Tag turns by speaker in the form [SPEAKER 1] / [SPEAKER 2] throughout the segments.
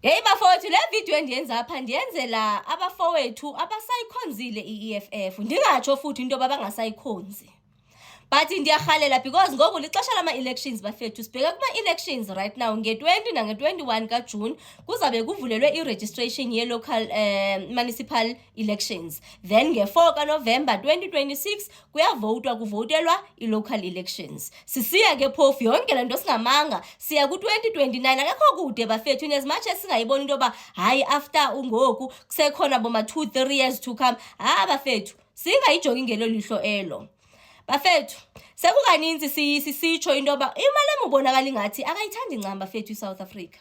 [SPEAKER 1] Hey bafowethu, le video endiyenza apha ndiyenzela abafowethu abasayikhonzile i-EFF. Ndingatsho futhi into bangasayikhonzi. But ndiyarhalela because ngoku lixesha lama-elections bafethu. Sibheke kuma-elections right now nge-20 nange-21 kaJune kuzabe kuvulelwe i-registration ye-local municipal elections. Then nge-4 kaNovember 2026 kuyavotwa kuvotelwa i-local elections. Sisiya ke phofu yonke le nto singamanga siya ku-2029 akekho kude bafethu in as much as singayiboni into yoba hayi after ungoku kusekhona boma 2-3 years to come. Bafethu singayijongi ngelo lihlo elo. Bafethu sekukaninzi sisitsho into yoba uMalema ubonakala ingathi akayithandi ncam bafethu iSouth Africa.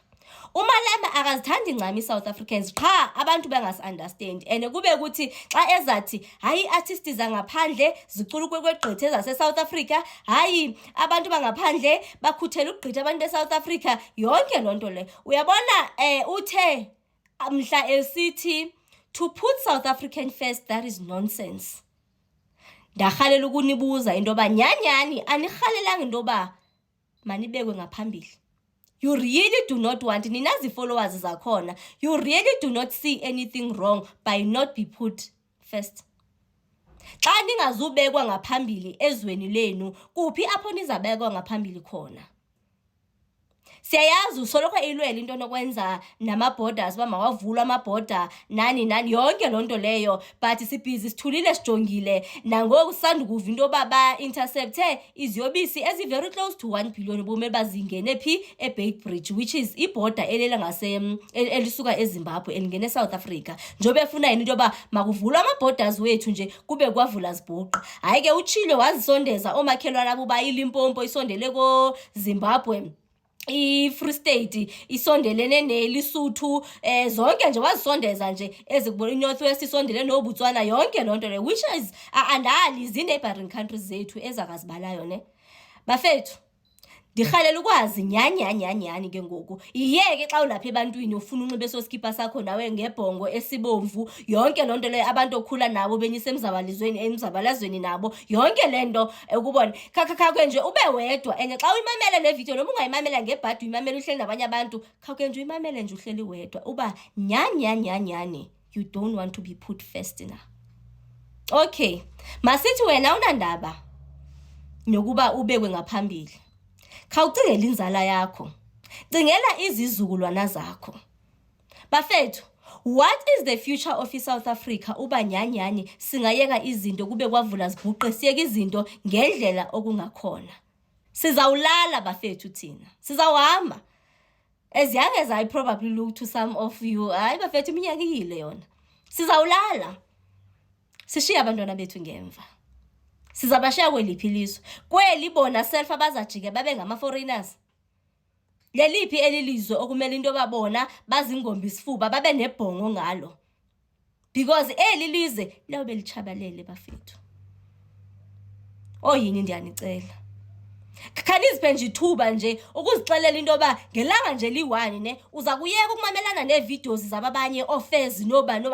[SPEAKER 1] uMalema akazithandi ncam iSouth Africans qha abantu bangasi-understand and kube kuthi xa ezathi hayi i-artists zangaphandle zicula kwegqithe zaseSouth Africa, hayi abantu bangaphandle bakhuthela ukugqitha abantu beSouth Africa, yonke loo nto le uyabona. Uthe mhla esithi to put South African first, that is nonsense. Ndarhalela ukunibuza into yoba nyanyani anirhalelanga into yoba manibekwe ngaphambili. You really do not want, ninazi followers zakhona, you really do not see anything wrong by not be put first. Xa ningazubekwa ngaphambili ezweni lenu, kuphi apho nizabekwa ngaphambili khona? Siyayazi usoloko ilwela into nokwenza nama-borders uba mawavulwa ama-border nani yonke loo nto leyo, but sibhizi sithulile sijongile nangoku sisandukuva into yoba ba-intercepthe iziyobisi ezi-very close to 1 billion bomele bazingene phi eBeitbridge, which is ibhoda elisuka eZimbabwe elingene eSouth Africa. Njobe efuna yini into yoba makuvulwa ama-borders wethu nje kube kwavula zibhuqu. Hayi ke utshile wazisondeza oomakhelwane abo uba iLimpopo isondele koZimbabwe, i-Free State isondelene neLesotho, zonke nje wazisondeza nje ezikubona i-North West isondele noBotswana, yonke loo nto le, which is andali zi-neighboring countries zethu ezakazibalayo ne bafethu. Ndirhalela ukwazi nyanyanyanyani ke ngoku iyeke xa ulapha ebantwini ufuna unxibe eso skipa sakho nawe ngebhongo esibomvu, yonke loo nto leyo abantu okhula nabo benyise emzabalazweni nabo, yonke le nto ukubona khakhe nje ube wedwa. And xa uyimamele le video noma ungayimamela ngebhadi uyimamele uhleli nabanye abantu, khakhe nje uyimamele nje uhleli wedwa uba nyanyanyanyani you don't want to be put first na. Okay, masithi wena unandaba nokuba ubekwe ngaphambili, khawucingela inzala yakho, cingela izizukulwana zakho. Bafethu, what is the future of iSouth Africa uba nyanyani singayeka izinto kube kwavula zibhuqe, siyeke izinto ngendlela okungakhona? Sizawulala bafethu thina, sizawuhamba. As young as I probably look to some of you, hayi bafethu iminyaka iyile yona, sizawulala sishiya abantwana bethu ngemva. Sizabashiya kweliphi ilizwe? Kweli bona self abazajike babe ngama-foreigners? Leliphi elilizwe okumele into babona bazingomba isifuba babe nebhongo ngalo? Because eli lizwe lawube lichabalele bafethu. Oyini ndiyanicela, khaniziphe nje ithuba nje ukuzixelela into yoba ngelanga nje li-1 ne uza kuyeka ukumamelana nee-videos zababanye ofezi nobani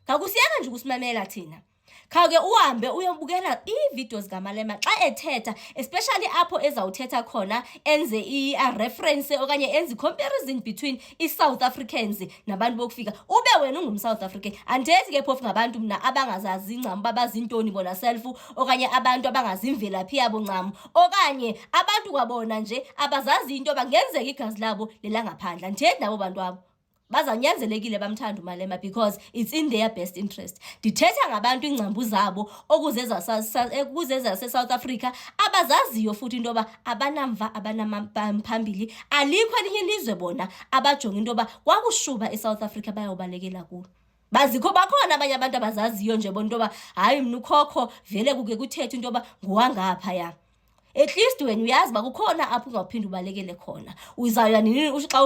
[SPEAKER 1] ngakusiyeka nje ukusimamela thina. Khawuke uhambe uyobukela ii-videos zikaMalema xa ethetha, especially apho ezawuthetha khona enze i-reference okanye enze i-comparison between i-South Africans nabantu bokufika. Ube wena ungum-South African, andithethi ke phofu ngabantu mna abangazazi ncam uba bazintoni bona self, okanye abantu abangazimvelaphi yabo ncam, okanye abantu kwabona nje abazazi into bangenzeka igazi labo lelangaphandle. Andithethi nabo bantu abo bazanyanzelekile bamthanda uMalema because it's in their best interest. Ndithetha ngabantu ingcambu zabo okuzeza se-South Africa abazaziyo futhi into yoba abanamva abanamaphambili. Alikho elinye ilizwe bona abajonga into yoba kwakushuba eSouth Africa bayobalekela kulo. Bazikho bakhona abanye abantu abazaziyo nje bona into yoba hayi mna ukhokho vele kuke kuthethe into yoba nguwangapha ya. At least when uyazi ba kukhona apho ungaphinda ubalekele khona. Uzawuya nini xa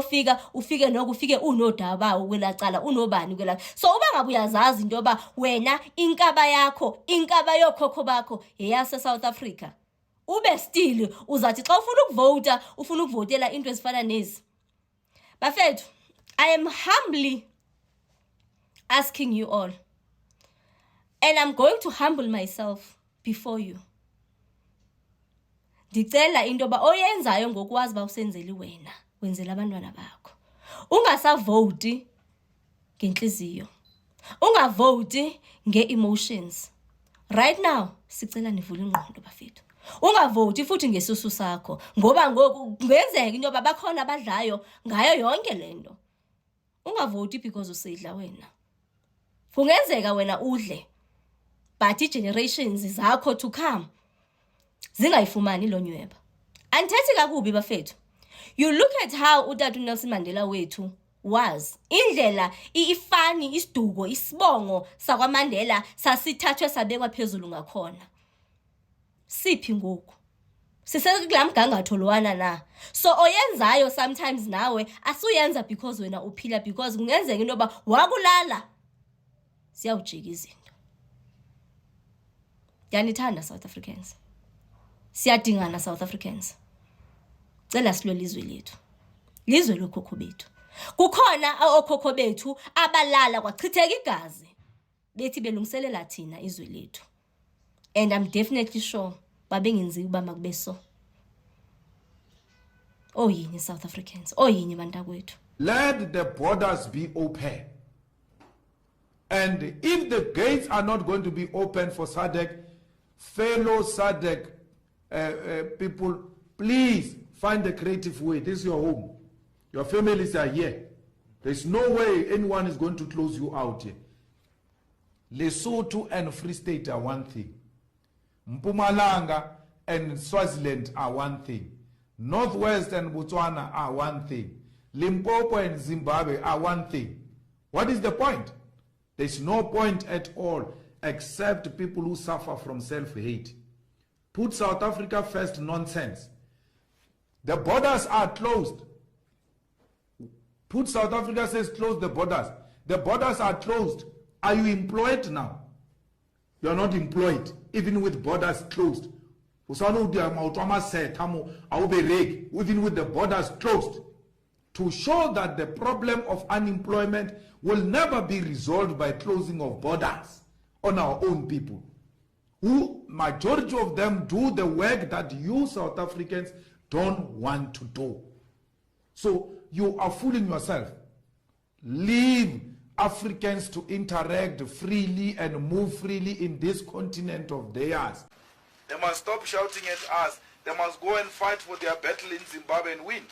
[SPEAKER 1] ufike noku ufike unodaba ukwelacala unobani kwela. So uba ngabe uyazazi into yoba wena inkaba yakho, inkaba yokhokho bakho yeyase South Africa, ube still uzathi xa ufuna ukuvotela into ezifana nezi. Bafethu, I am humbly asking you all, and I'm going to humble myself before you. Ndicela into yoba oyenzayo ngokwazi ba usenzeli wena, wenzela abantwana bakho. Ungasavoti ngenhliziyo. Ungavoti nge-emotions. Right now, sicela nivule ingqondo bafethu. Ungavoti futhi ngesusu sakho ngoba ngoku kungenzeka into yoba bakhona abadlayo ngayo yonke lento. Ungavoti because usidla wena. Kungenzeka wena udle but generations zakho to come zingayifumani lo nyweba. Andithethi kakubi bafethu. You look at how uTata Nelson Mandela wethu was. Indlela ifani isiduko isibongo sakwaMandela sasithathwe sabekwa phezulu ngakhona. Siphi ngoku? Sisekula mgangatho lowana na. So oyenzayo sometimes nawe asuyenza because wena uphila because kungenzeka into yoba wakulala siyawujika izinto. Yanithanda South Africans. Siyadingana South Africans. Cela silwe izwe lethu. Lizwe lokhokho bethu. Kukhona okhokho bethu abalala kwachitheka igazi bethi belungiselela thina izwe lethu. And I'm definitely sure babengenzi uba makube so. Oyini South Africans, oyini bantakwethu.
[SPEAKER 2] Let the borders be open. And if the gates are not going to be open for SADC, fellow SADC people, please find a creative way. This is your home. Your families are here. There's no way anyone is going to close you out here. Lesotho and Free State are one thing. Mpumalanga and Swaziland are one thing. Northwest and Botswana are one thing. Limpopo and Zimbabwe are one thing. What is the point? There's no point at all except people who suffer from self-hate. Put South Africa first nonsense. The borders are closed. Put South Africa says close the borders. The borders are closed. Are you employed now? You are not employed, even with borders closed. Even with the borders closed. To show that the problem of unemployment will never be resolved by closing of borders on our own people, who majority of them do the work that you South Africans don't want to do. So you are fooling yourself. Leave Africans to interact freely and move freely in this continent of theirs. They must stop shouting at us. They must go and fight for their battle in Zimbabwe and win.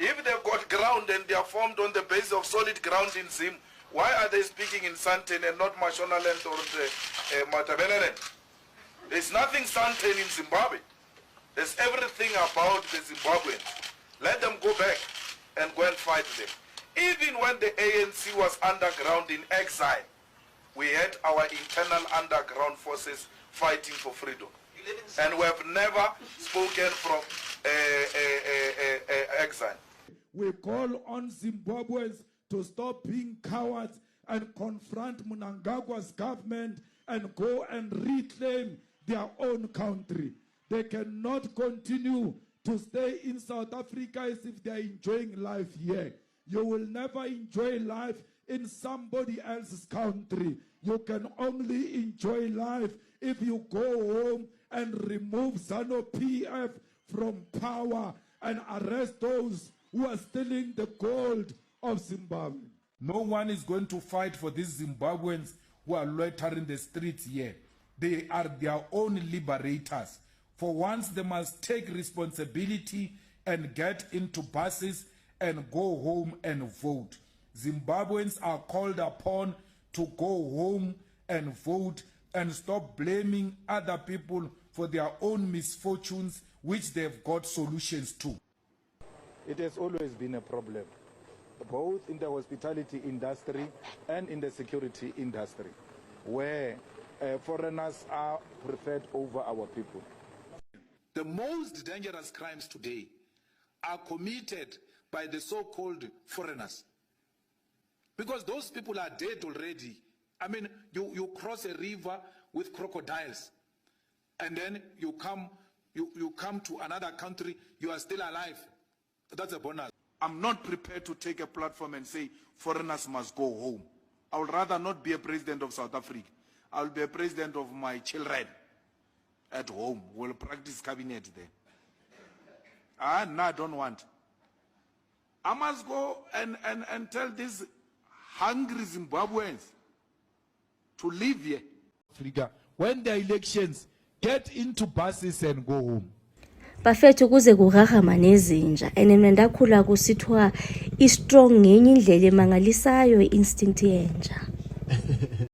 [SPEAKER 2] If they've got ground and they are formed on the basis of solid ground in Zim, why are they speaking in Santen and not Mashonaland or Matabeleland? There's nothing Santen in Zimbabwe. There's everything about the Zimbabweans. Let them go back and go and fight them. Even when the ANC was underground in exile, we had our internal underground forces fighting for freedom. And we have never spoken from exile.
[SPEAKER 3] We call on Zimbabweans to stop being cowards and confront Mnangagwa's government and go and reclaim their own country. They cannot continue to stay in South Africa as if they are enjoying life here. You will never enjoy life in somebody else's country. You can only enjoy life if you go home and remove ZANU-PF from power and arrest those who are stealing the gold of Zimbabwe.
[SPEAKER 2] No one is going to fight for these Zimbabweans who are loitering the streets here. They are their own liberators. For once, they must take responsibility and get into buses and go home and vote. Zimbabweans are called upon to go home and vote and stop blaming other people for their own misfortunes, which they've got solutions to.
[SPEAKER 4] It has always been a problem, both in the hospitality industry and in the security industry, where foreigners are preferred over our people.
[SPEAKER 2] The most dangerous crimes today are committed by the so-called foreigners. Because those people are dead already. I mean, you cross a river with crocodiles, and then you come to another country, you are still alive. That's a bonus. I'm not prepared to take a platform and say foreigners must go home. I would rather not be a president of South Africa. I'll be a president of my children at home. We'll practice cabinet there. No, I don't want. I must go and tell these hungry Zimbabweans to live here.
[SPEAKER 3] Africa, when the elections, get into buses and go home.
[SPEAKER 1] Bafethu kuze kurarama nezinja and mina ndakhula kusithiwa i-strong ngenye indlela emangalisayo i-instinct yenja.